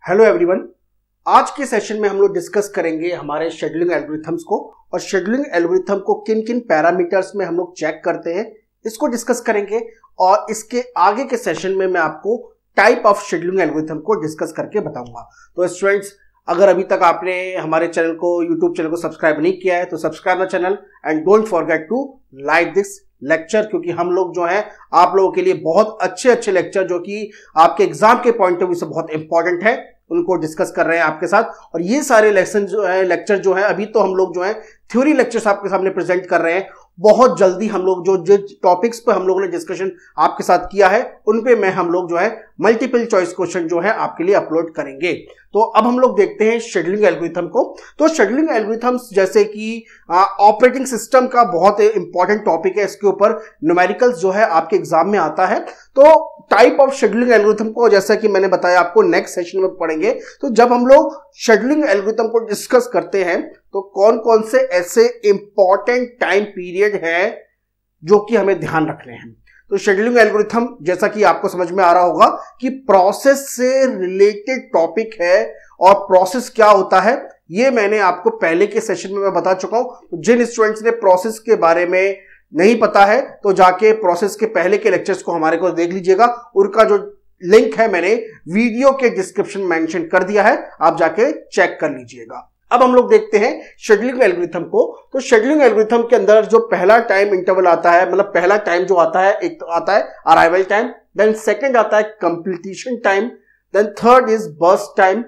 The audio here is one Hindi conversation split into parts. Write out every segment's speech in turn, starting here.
हेलो एवरीवन, आज के सेशन में हम लोग डिस्कस करेंगे हमारे शेड्यूलिंग एल्गोरिथम्स को और शेड्यूलिंग एल्गोरिथम को किन किन पैरामीटर्स में हम लोग चेक करते हैं इसको डिस्कस करेंगे। और इसके आगे के सेशन में मैं आपको टाइप ऑफ शेड्यूलिंग एल्गोरिथम को डिस्कस करके बताऊंगा। तो स्टूडेंट्स, अगर अभी तक आपने हमारे चैनल को यूट्यूब चैनल को सब्सक्राइब नहीं किया है तो subscribe the channel and don't forget to like this lecture, क्योंकि हम लोग जो है आप लोगों के लिए बहुत अच्छे लेक्चर जो कि आपके एग्जाम के पॉइंट ऑफ व्यू से बहुत इंपॉर्टेंट है उनको डिस्कस कर रहे हैं आपके साथ। और ये सारे लेक्चर जो है अभी तो हम लोग जो है थ्योरी लेक्चर्स आपके सामने प्रेजेंट कर रहे हैं। बहुत जल्दी हम लोग जो टॉपिक्स पे हम लोगों ने डिस्कशन आपके साथ किया है उन पे हम लोग जो है मल्टीपल चॉइस क्वेश्चन जो है आपके लिए अपलोड करेंगे। तो अब हम लोग देखते हैं शेड्यूलिंग एल्गोरिथम को। तो शेड्यूलिंग एल्गोरिथम्स जैसे कि ऑपरेटिंग सिस्टम का बहुत इंपॉर्टेंट टॉपिक है, इसके ऊपर न्यूमेरिकल्स जो है आपके एग्जाम में आता है। तो टाइप ऑफ शेड्यूलिंग एल्गोरिथम को जैसा कि मैंने बताया आपको नेक्स्ट सेशन में पढ़ेंगे। तो जब हम लोग शेड्यूलिंग एल्गोरिथम को डिस्कस करते हैं तो कौन कौन से ऐसे इंपॉर्टेंट टाइम पीरियड है जो कि हमें ध्यान रखने हैं। तो शेड्यूलिंग एल्गोरिथम जैसा कि आपको समझ में आ रहा होगा कि प्रोसेस से रिलेटेड टॉपिक है। और प्रोसेस क्या होता है ये मैंने आपको पहले के सेशन में मैं बता चुका हूं। तो जिन स्टूडेंट्स ने प्रोसेस के बारे में नहीं पता है तो जाके प्रोसेस के पहले के लेक्चर्स को हमारे को देख लीजिएगा। उनका जो लिंक है मैंने वीडियो के डिस्क्रिप्शन में मेंशन कर दिया है, आप जाके चेक कर लीजिएगा। अब हम लोग देखते हैं शेड्यूलिंग एल्गोरिथम को। तो शेड्यूलिंग एल्गोरिथम के अंदर जो पहला टाइम इंटरवल आता है, मतलब पहला टाइम जो आता है, एक तो आता है अराइवल टाइम, देन सेकंड आता है completion time, then third is burst time,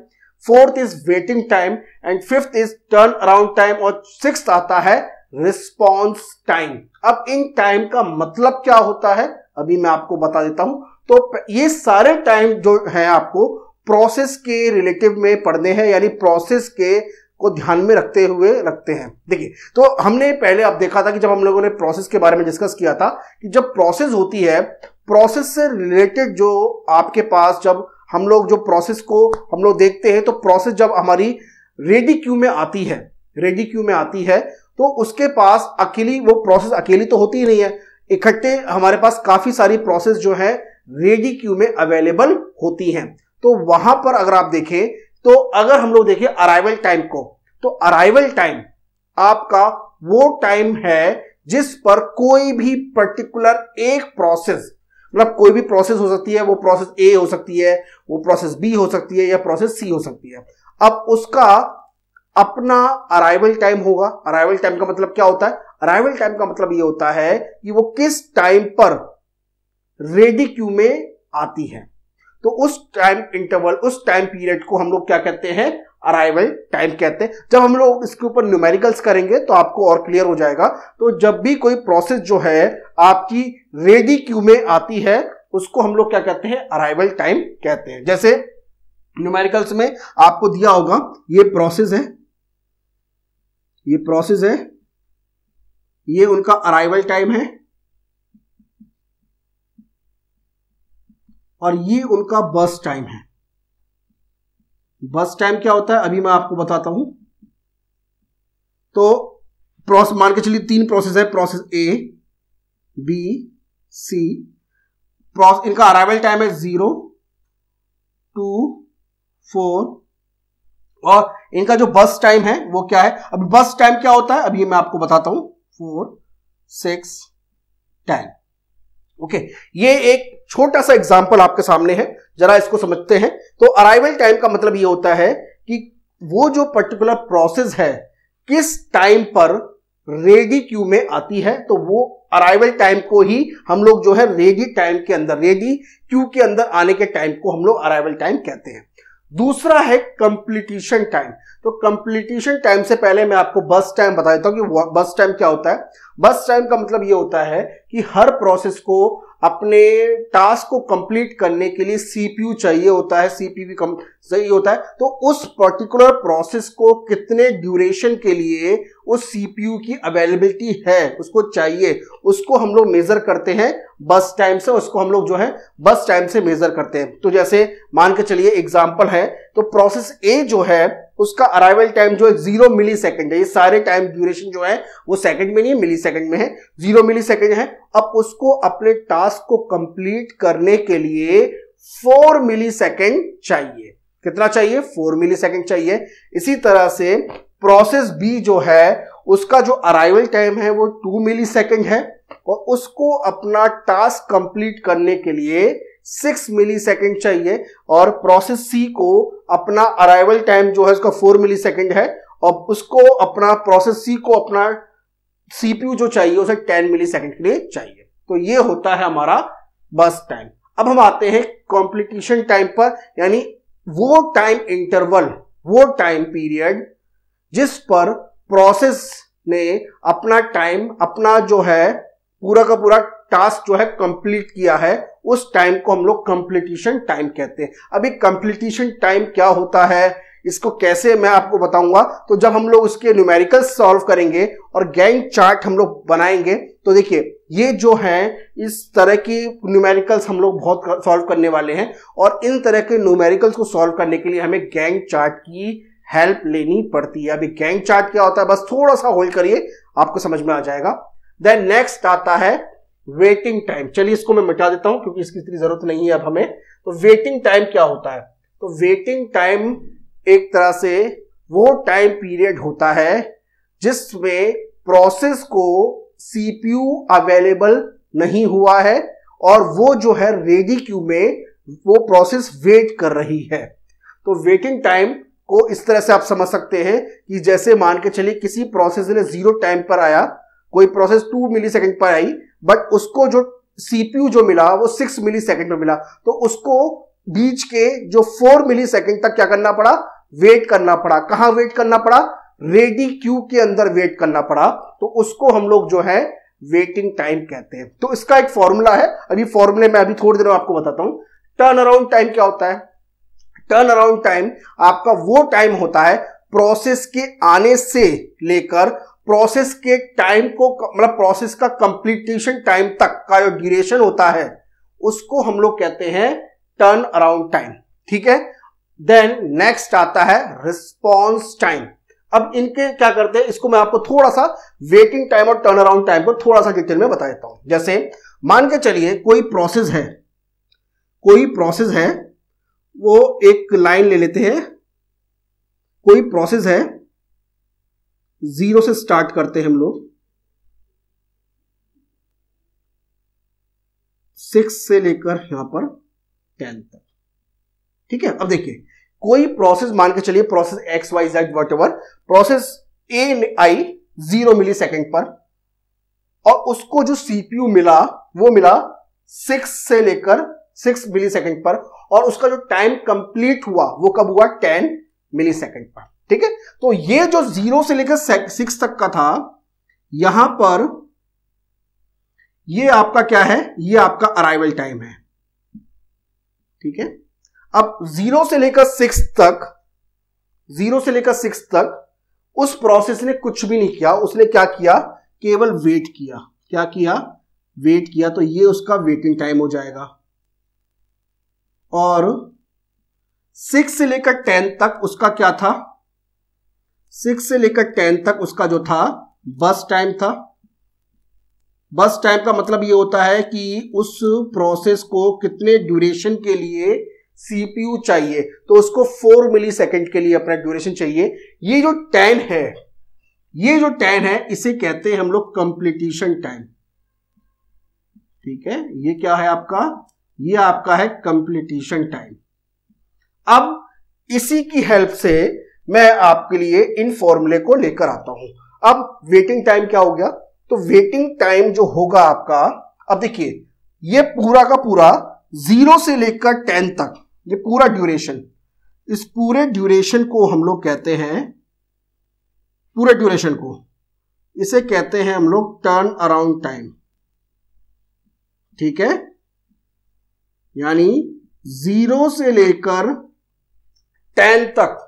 fourth is waiting time and fifth is turn around time और सिक्स्थ आता है रिस्पॉन्स टाइम। अब इन टाइम का मतलब क्या होता है अभी मैं आपको बता देता हूं। तो ये सारे टाइम जो है आपको प्रोसेस के रिलेटिव में पढ़ने हैं, यानी प्रोसेस के को ध्यान में रखते हुए रखते हैं। देखिए, तो हमने पहले अब देखा था कि जब हम लोगों ने प्रोसेस के बारे में डिस्कस किया था कि जब प्रोसेस होती है, प्रोसेस से रिलेटेड जो आपके पास जब हम लोग जो प्रोसेस को हम लोग देखते हैं तो प्रोसेस जब हमारी रेडी क्यू में आती है तो उसके पास अकेली वो प्रोसेस अकेली तो होती ही नहीं है, इकट्ठे हमारे पास काफी सारी प्रोसेस जो है रेडी क्यू में अवेलेबल होती हैं। तो वहां पर अगर आप देखें तो अगर हम लोग देखें अराइवल टाइम को, तो अराइवल टाइम आपका वो टाइम है जिस पर कोई भी पर्टिकुलर एक प्रोसेस, मतलब कोई भी प्रोसेस हो सकती है, वो प्रोसेस ए हो सकती है, वो प्रोसेस बी हो सकती है या प्रोसेस सी हो सकती है। अब उसका अपना अराइवल टाइम होगा। अराइवल टाइम का मतलब क्या होता है? अराइवल टाइम का मतलब ये होता है कि वो किस टाइम पर रेडी क्यू में आती है। तो उस टाइम इंटरवल, उस टाइम पीरियड को हम लोग क्या कहते हैं? अराइवल टाइम कहते हैं। जब हम लोग इसके ऊपर न्यूमेरिकल्स करेंगे तो आपको और क्लियर हो जाएगा। तो जब भी कोई प्रोसेस जो है आपकी रेडी क्यू में आती है उसको हम लोग क्या कहते हैं? अराइवल टाइम कहते हैं। जैसे न्यूमेरिकल्स में आपको दिया होगा ये प्रोसेस है, ये प्रोसेस है, ये उनका अराइवल टाइम है और ये उनका बर्स्ट टाइम है। बर्स्ट टाइम क्या होता है अभी मैं आपको बताता हूं। तो प्रोसेस मान के चलिए तीन प्रोसेस है, प्रोसेस ए बी सी। इनका अराइवल टाइम है 0 2 4 और इनका जो बर्स्ट टाइम है वो क्या है? अब बर्स्ट टाइम क्या होता है अभी मैं आपको बताता हूं। 4 6 10। ओके, ये एक छोटा सा एग्जांपल आपके सामने है, जरा इसको समझते हैं। तो अराइवल टाइम का मतलब ये होता है कि वो जो पर्टिकुलर प्रोसेस है किस टाइम पर रेडी क्यू में आती है, तो वो अराइवल टाइम को ही हम लोग जो है रेडी टाइम के अंदर, रेडी क्यू के अंदर आने के टाइम को हम लोग अराइवल टाइम कहते हैं। दूसरा है कंप्लीशन टाइम। तो कंप्लीशन टाइम से पहले मैं आपको बर्स्ट टाइम बता देता हूं कि बर्स्ट टाइम क्या होता है। बर्स्ट टाइम का मतलब ये होता है कि हर प्रोसेस को अपने टास्क को कंप्लीट करने के लिए सीपीयू चाहिए होता है, सीपीयू कम सही होता है। तो उस पर्टिकुलर प्रोसेस को कितने ड्यूरेशन के लिए उस सीपीयू की अवेलेबिलिटी है उसको चाहिए, उसको हम लोग मेजर करते हैं बर्स्ट टाइम से, उसको हम लोग जो है बर्स्ट टाइम से मेजर करते हैं। तो जैसे मान के चलिए एग्जांपल है, तो प्रोसेस ए जो है उसका अराइवल टाइम जो है 0 मिली सेकेंड है। ये सारे टाइम ड्यूरेशन जो है वो सेकंड में नहीं है, मिली सेकंड में है, 0 मिली सेकंड है। अब उसको अपने टास्क को कंप्लीट करने के लिए 4 मिली सेकंड चाहिए। कितना चाहिए, 4 मिली सेकेंड चाहिए। इसी तरह से प्रोसेस बी जो है उसका जो अराइवल टाइम है वो 2 मिली सेकेंड है और उसको अपना टास्क कंप्लीट करने के लिए 6 मिली सेकेंड चाहिए। और प्रोसेस सी को अपना अराइवल टाइम जो है उसका 4 मिली सेकेंड है और उसको अपना प्रोसेस सी को अपना सीपीयू जो चाहिए उसे 10 मिली सेकेंड के लिए चाहिए। तो ये होता है हमारा बस टाइम। अब हम आते हैं कॉम्प्लीटेशन टाइम पर, यानी वो टाइम इंटरवल, वो टाइम पीरियड जिस पर प्रोसेस ने अपना टाइम, अपना जो है पूरा का पूरा टास्क जो है कंप्लीट किया है, उस टाइम को हम लोग कंप्लीटेशन टाइम कहते हैं। अभी कंप्लीटेशन टाइम क्या होता है, इसको कैसे मैं आपको बताऊंगा। तो जब हम लोग उसके न्यूमेरिकल्स सॉल्व करेंगे और गैंट चार्ट हम लोग बनाएंगे तो देखिए ये जो है इस तरह की न्यूमेरिकल्स हम लोग बहुत सॉल्व करने वाले हैं और इन तरह के न्यूमेरिकल्स को सॉल्व करने के लिए हमें गैंट चार्ट की हेल्प लेनी पड़ती है। अभी गैंट चार्ट क्या होता है बस थोड़ा सा होल्ड करिए, आपको समझ में आ जाएगा। देन नेक्स्ट आता है वेटिंग टाइम। चलिए इसको मैं मिटा देता हूं क्योंकि इसकी इतनी जरूरत नहीं है अब हमें। तो वेटिंग टाइम क्या होता है, तो वेटिंग टाइम एक तरह से वो टाइम पीरियड होता है जिसमें प्रोसेस को सीपीयू अवेलेबल नहीं हुआ है और वो जो है रेडी क्यू में वो प्रोसेस वेट कर रही है। तो वेटिंग टाइम को इस तरह से आप समझ सकते हैं कि जैसे मान के चलिए किसी प्रोसेस ने 0 टाइम पर आया, कोई प्रोसेस 2 मिली सेकेंड पर आई, बट उसको जो सीपीयू जो मिला वो 6 मिली सेकेंड में मिला, तो उसको बीच के जो 4 मिली सेकेंड तक क्या करना पड़ा, वेट करना पड़ा। कहां वेट करना पड़ा, रेडी क्यू के अंदर वेट करना पड़ा। तो उसको हम लोग जो है वेटिंग टाइम कहते हैं। तो इसका एक फॉर्मूला है, अभी फॉर्मूले में अभी थोड़ी देर में आपको बताता हूं। टर्न अराउंड टाइम क्या होता है, टर्न अराउंड टाइम आपका वो टाइम होता है प्रोसेस के आने से लेकर प्रोसेस के टाइम को, मतलब प्रोसेस का कंप्लीटेशन टाइम तक का जो ड्यूरेशन होता है उसको हम लोग कहते हैं टर्न अराउंड टाइम। ठीक है। देन नेक्स्ट आता है रिस्पॉन्स टाइम। अब इनके क्या करते हैं, इसको मैं आपको थोड़ा सा वेटिंग टाइम और टर्न अराउंड टाइम को थोड़ा सा डिटेल में बता देता हूं। जैसे मान के चलिए कोई प्रोसेस है, कोई प्रोसेस है, वो एक लाइन ले लेते हैं, कोई प्रोसेस है 0 से स्टार्ट करते हैं हम लोग, 6 से लेकर यहां पर 10 तक। ठीक है। अब देखिए कोई प्रोसेस मान के चलिए process X Y Z whatever, process A I 0 millisecond पर और उसको जो सीपीयू मिला वो मिला 6 से लेकर 6 मिली सेकेंड पर और उसका जो टाइम कंप्लीट हुआ वो कब हुआ, 10 मिली सेकेंड पर। ठीक है। तो ये जो 0 से लेकर 6 तक का था, यहां पर ये आपका क्या है, ये आपका अराइवल टाइम है। ठीक है। अब 0 से लेकर 6 तक, 0 से लेकर 6 तक उस प्रोसेस ने कुछ भी नहीं किया, उसने क्या किया, केवल वेट किया। क्या किया, वेट किया। तो ये उसका वेटिंग टाइम हो जाएगा। और 6 से लेकर 10 तक उसका क्या था, 6 से लेकर 10 तक उसका जो था बस टाइम था। बस टाइम का मतलब ये होता है कि उस प्रोसेस को कितने ड्यूरेशन के लिए सीपीयू चाहिए, तो उसको 4 मिली सेकेंड के लिए अपना ड्यूरेशन चाहिए। ये जो 10 है, ये जो 10 है इसे कहते हैं हम लोग कंप्लीटेशन टाइम। ठीक है। ये क्या है आपका, ये आपका है कंप्लीटेशन टाइम। अब इसी की हेल्प से मैं आपके लिए इन फॉर्मूले को लेकर आता हूं। अब वेटिंग टाइम क्या हो गया, तो वेटिंग टाइम जो होगा आपका, अब देखिए ये पूरा का पूरा 0 से लेकर 10 तक, ये पूरा ड्यूरेशन, इस पूरे ड्यूरेशन को हम लोग कहते हैं, पूरे ड्यूरेशन को इसे कहते हैं हम लोग टर्न अराउंड टाइम। ठीक है। यानी 0 से लेकर 10 तक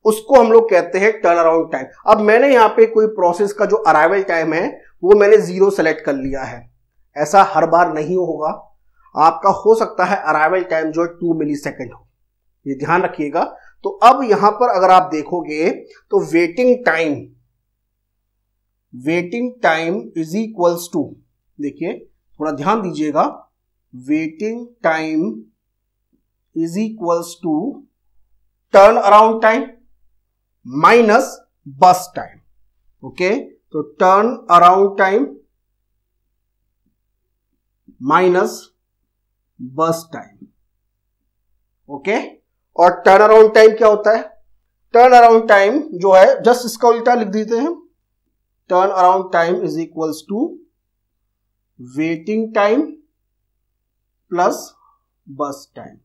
उसको हम लोग कहते हैं टर्न अराउंड टाइम। अब मैंने यहां पे कोई प्रोसेस का जो अराइवल टाइम है वो मैंने 0 सेलेक्ट कर लिया है। ऐसा हर बार नहीं होगा, आपका हो सकता है अराइवल टाइम जो 2 मिली सेकेंड हो, ये ध्यान रखिएगा। तो अब यहां पर अगर आप देखोगे तो waiting time is equals to, देखिए थोड़ा ध्यान दीजिएगा, waiting time is equals to turn around time minus burst time. Okay, तो turn around time minus burst time. Okay, और टर्न अराउंड टाइम क्या होता है? टर्न अराउंड टाइम जो है जस्ट इसका उल्टा लिख देते हैं। Turn around time is equals to waiting time plus burst time.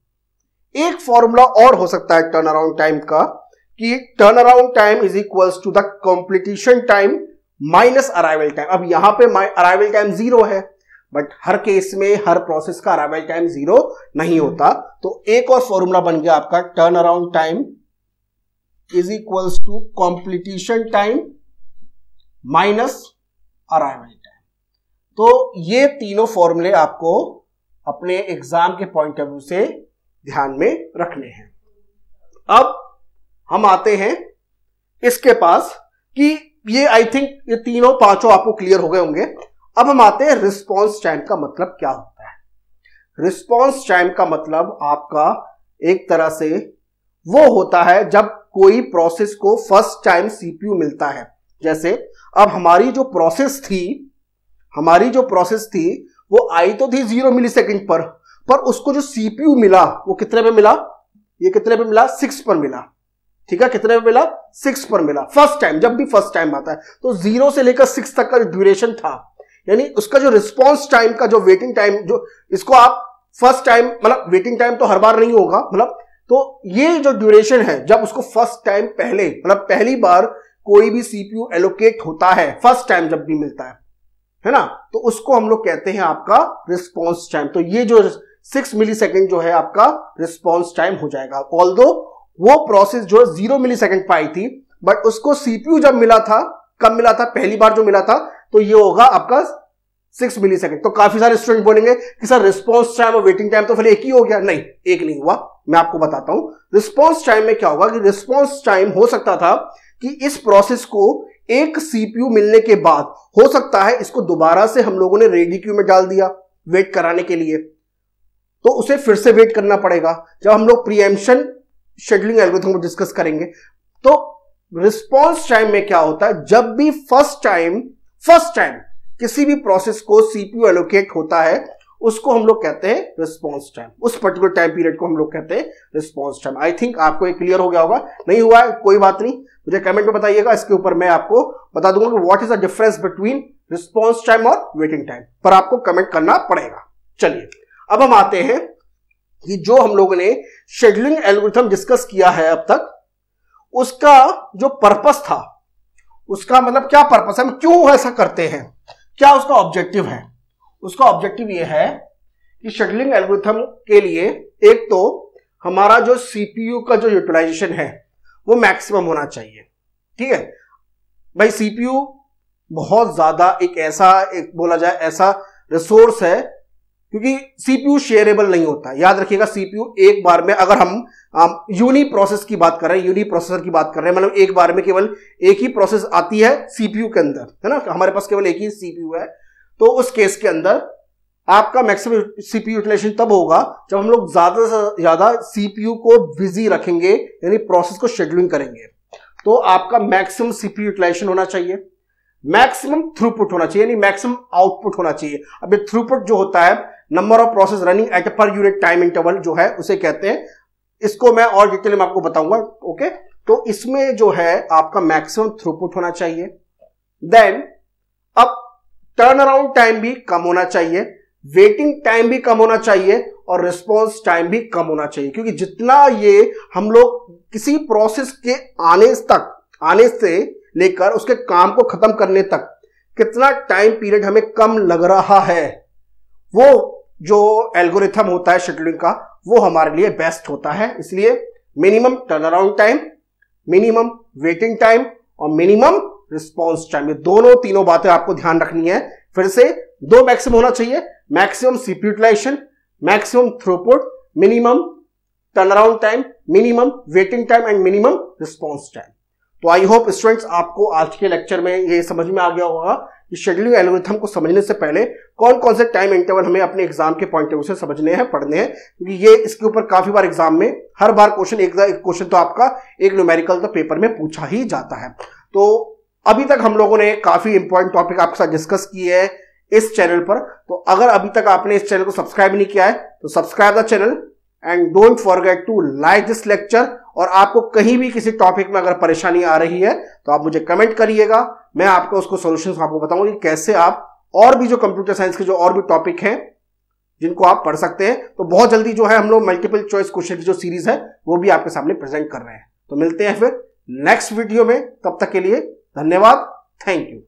एक फॉर्मूला और हो सकता है टर्न अराउंड टाइम का कि turn around time is equals to the completion time minus arrival time. अब यहां पे अराइवल टाइम 0 है, बट हर केस में हर प्रोसेस का अराइवल टाइम 0 नहीं होता। तो एक और फॉर्मूला बन गया आपका turn around time is equals to completion time minus arrival time. तो ये तीनों फॉर्मूले आपको अपने एग्जाम के पॉइंट ऑफ व्यू से ध्यान में रखने हैं। अब हम आते हैं इसके पास कि ये आई थिंक ये तीनों पांचों आपको क्लियर हो गए होंगे। अब हम आते हैं रिस्पॉन्स टाइम का मतलब क्या होता है। रिस्पॉन्स टाइम का मतलब आपका एक तरह से वो होता है जब कोई प्रोसेस को फर्स्ट टाइम सीपीयू मिलता है। जैसे अब हमारी जो प्रोसेस थी वो आई तो थी 0 मिलीसेकंड पर उसको जो सीपीयू मिला वो कितने पे मिला? ये कितने पे मिला? 6 पर मिला। ठीक है, कितने पे मिला? 6 पर मिला। फर्स्ट टाइम, जब भी फर्स्ट टाइम आता है तो 0 से लेकर 6 तक का जो ड्यूरेशन था, यानी उसका जो रिस्पॉन्स टाइम का जो वेटिंग टाइम, जो इसको आप फर्स्ट टाइम मतलब वेटिंग टाइम तो हर बार नहीं होगा, मतलब तो ये जो ड्यूरेशन है जब उसको फर्स्ट टाइम पहले मतलब पहली बार कोई भी सीपीयू एलोकेट होता है, फर्स्ट टाइम जब भी मिलता है ना, तो उसको हम लोग कहते हैं आपका रिस्पॉन्स टाइम। तो ये जो 6 मिलीसेकंड जो है आपका रिस्पॉन्स टाइम हो जाएगा। ऑल्दो वो प्रोसेस जो 0 मिलीसेकंड पाई थी, बट उसको सीपीयू जब मिला था, कब मिला था? पहली बार जो मिला था, तो ये होगा आपका 6 मिलीसेकंड। तो काफी सारे स्टूडेंट बोलेंगे कि सर रिस्पॉन्स टाइम और वेटिंग टाइम तो फिर एक ही हो गया। नहीं, एक नहीं हुआ, मैं आपको बताता हूं। रिस्पॉन्स टाइम में क्या होगा कि रिस्पॉन्स टाइम हो सकता था कि इस प्रोसेस को एक सीपीयू मिलने के बाद हो सकता है इसको दोबारा से हम लोगों ने रेडी क्यू में डाल दिया वेट कराने के लिए, तो उसे फिर से वेट करना पड़ेगा। जब हम लोग प्रीएम्पशन शेड्यूलिंग एल्गोरिथम को डिस्कस करेंगे तो रिस्पॉन्स टाइम में क्या होता है, जब भी फर्स्ट टाइम किसी भी प्रोसेस को सीपीयू एलोकेट होता है उसको हम लोग कहते हैं रिस्पॉन्स टाइम। उस पर्टिकुलर टाइम पीरियड को हम लोग कहते हैं रिस्पॉन्स टाइम। आई थिंक आपको ये क्लियर हो गया होगा। नहीं हुआ है कोई बात नहीं, मुझे कमेंट में बताइएगा, इसके ऊपर मैं आपको बता दूंगा कि what is the difference between response time और वेटिंग टाइम, पर आपको कमेंट करना पड़ेगा। चलिए अब हम आते हैं कि जो हम लोगों ने शेड्यूलिंग एल्गोरिथम डिस्कस किया है अब तक, उसका जो पर्पस था, उसका मतलब क्या पर्पस है, हम क्यों ऐसा करते हैं, क्या उसका ऑब्जेक्टिव है। उसका ऑब्जेक्टिव यह है कि शेड्यूलिंग एल्गोरिथम के लिए एक तो हमारा जो सीपीयू का जो यूटिलाइजेशन है वो मैक्सिमम होना चाहिए। ठीक है भाई, सीपीयू बहुत ज्यादा एक बोला जाए ऐसा रिसोर्स है, क्योंकि सीपीयू शेयरेबल नहीं होता। याद रखिएगा, सीपीयू एक बार में, अगर हम यूनी प्रोसेसर की बात कर रहे हैं, मतलब एक बार में केवल एक ही प्रोसेस आती है सीपीयू के अंदर, है ना, हमारे पास केवल एक ही सीपीयू है, तो उस केस के अंदर आपका मैक्सिमम सीपीयू यूटिलाइजेशन तब होगा जब हम लोग ज्यादा से ज्यादा सीपीयू को बिजी रखेंगे, यानी प्रोसेस को शेड्यूलिंग करेंगे। तो आपका मैक्सिमम सीपीयू यूटिलाइजेशन होना चाहिए, मैक्सिमम थ्रूपुट होना चाहिए, यानी मैक्सिमम आउटपुट होना चाहिए। अब ये थ्रूपुट जो होता है, number of process running at per unit time interval जो है, उसे कहते हैं। इसको मैं और डिटेल में आपको बताऊंगा। ओके, तो इसमें जो है आपका मैक्सिमम थ्रूपुट होना चाहिए। देन अब टर्न अराउंड टाइम भी कम होना चाहिए, वेटिंग टाइम भी कम होना चाहिए, और रिस्पॉन्स टाइम भी कम होना चाहिए। क्योंकि जितना ये हम लोग किसी प्रोसेस के आने से लेकर उसके काम को खत्म करने तक कितना टाइम पीरियड हमें कम लग रहा है, वो जो एल्गोरिथम होता है शेड्यूलिंग का, वो हमारे लिए बेस्ट होता है। इसलिए minimum turn around time, minimum waiting time और मिनिमम रिस्पॉन्स टाइम, ये तीनों बातें आपको ध्यान रखनी है। फिर से दो मैक्सिमम होना चाहिए, maximum CPU utilisation, maximum throughput, minimum turn around time, minimum waiting time and minimum response time. तो आई होप स्टूडेंट्स आपको आज के लेक्चर में ये समझ में आ गया होगा कि शेड्यूलिंग एल्गोरिथम को समझने से पहले कौन कौन से टाइम इंटरवल हमें अपने एग्जाम के पॉइंट ऑफ व्यू से समझने हैं, पढ़ने हैं, क्योंकि ये इसके ऊपर काफी बार एग्जाम में हर बार क्वेश्चन एक क्वेश्चन तो आपका एक न्यूमेरिकल तो पेपर में पूछा ही जाता है। तो अभी तक हम लोगों ने काफी इंपॉर्टेंट टॉपिक आपके साथ डिस्कस किए हैं इस चैनल पर। तो अगर अभी तक आपने इस चैनल को सब्सक्राइब नहीं किया है तो subscribe the channel and don't forget to like this lecture. और आपको कहीं भी किसी टॉपिक में अगर परेशानी आ रही है तो आप मुझे कमेंट करिएगा, मैं आपको उसको सॉल्यूशंस आपको बताऊंगा कि कैसे आप और भी जो कंप्यूटर साइंस के जो और भी टॉपिक हैं जिनको आप पढ़ सकते हैं। तो बहुत जल्दी जो है हम लोग मल्टीपल चॉइस क्वेश्चन की जो सीरीज है वो भी आपके सामने प्रेजेंट कर रहे हैं। तो मिलते हैं फिर नेक्स्ट वीडियो में, तब तक के लिए धन्यवाद, थैंक यू।